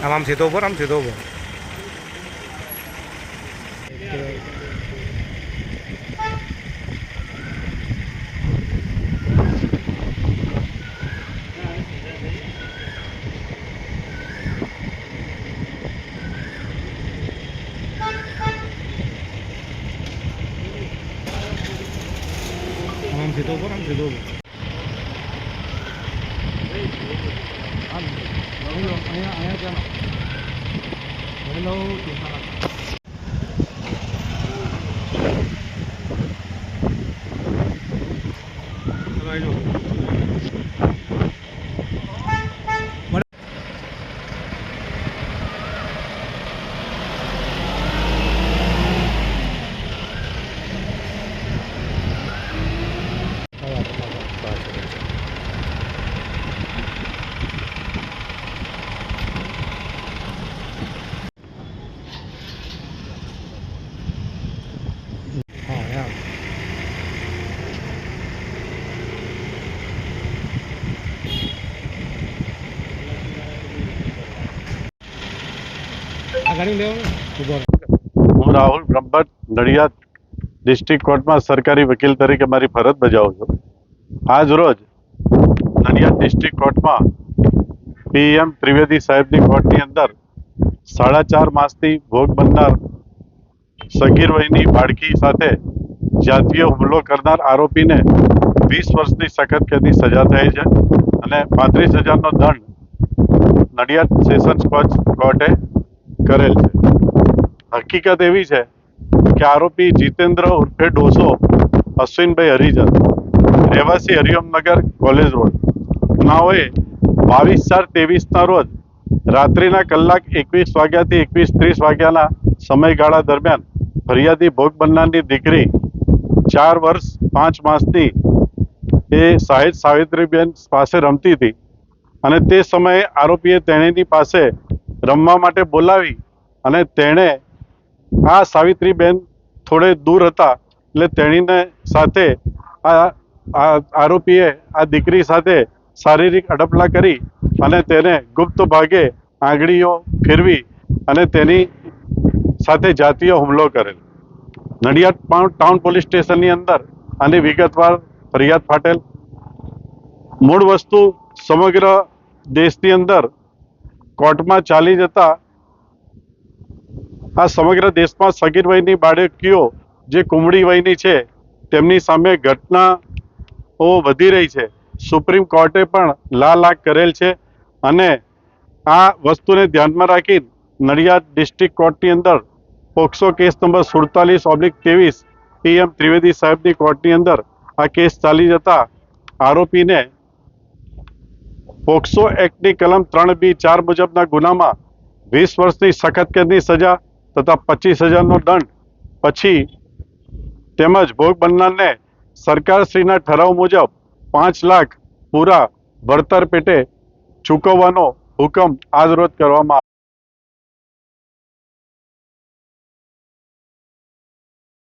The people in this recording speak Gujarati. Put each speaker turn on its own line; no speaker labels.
આમ સીધો ઉપર આમ સીધો ઉપર આમ સીધો ઉપર આમ સીધો ઉપર અહીંયા ચાલો હેલો
હું રાહુલ બ્રહ્મભટ્ટ નડિયાદ ડિસ્ટ્રિક્ટ કોર્ટમાં સરકારી વકીલ તરીકે મારી ફરજ બજાવું છું. આજ રોજ નડિયાદ ડિસ્ટ્રિક્ટ કોર્ટમાં PM ત્રિવેદી સાહેબની કોર્ટની અંદર 4.5 માસથી ભોગ બનનાર સગીર વયની બાળકી સાથે જાતીય હુમલો કરનાર આરોપીને 20 વર્ષની સખત કેદની સજા થઈ છે અને 35,000નો દંડ નડિયાદ સેશન્સ કોર્ટે કરેલ છે. હકીકત એવી છે કે આરોપી જીતેન્દ્ર ઉર્ફે ડોસો અશ્વિનભાઈ હરિજન રહેવાસી હરિઓમનગર કોલેજ રોડ ગુનાઓએ 22/4/23ના રોજ રાત્રિના કલાક 21 વાગ્યાથી 21:30 વાગ્યાના સમયગાળા દરમિયાન ફરિયાદી ભોગ બનનારની દીકરી 4 વર્ષ 5 માસની એ સાહેબ સાવિત્રીબેન પાસે રમતી હતી અને તે સમયે આરોપીએ તેણીની પાસે રમવા માટે બોલાવી અને તેણે આ સાવિત્રીબેન થોડે દૂર હતા એટલે તેણીને સાથે આરોપીએ આ દીકરી સાથે શારીરિક અડપલા કરી અને તેને ગુપ્ત ભાગે આંગળીઓ ફેરવી અને તેની સાથે જાતીય હુમલો કરેલ. નડિયાદ ટાઉન પોલીસ સ્ટેશનની અંદર આની વિગતવાર ફરિયાદ ફાટેલ. મૂળ વસ્તુ સમગ્ર દેશની અંદર કોર્ટમાં ચાલી જતા આ સમગ્ર દેશમાં સગીર વયની બાળકીઓ જે કુમળી વયની છે તેમની સામે ઘટનાઓ વધી રહી છે. સુપ્રીમ કોર્ટે પણ લાલાક કરેલ છે અને આ વસ્તુને ધ્યાનમાં રાખી નડિયાદ ડિસ્ટ્રિક્ટ કોર્ટની અંદર POCSO case number 47/23 PM Trivedi સાહેબની કોર્ટની અંદર આ કેસ ચાલી જતા આરોપીને પોક્સો એક્ટની કલમ 3B4 મુજબના ગુનામાં 20 વર્ષની સખત કેદની સજા તથા 25,000નો દંડ પછી તેમજ ભોગ બનનારને સરકારશ્રીના ઠરાવ મુજબ 5 લાખ પૂરા વળતર પેટે ચૂકવવાનો હુકમ આજ રોજ કરવામાં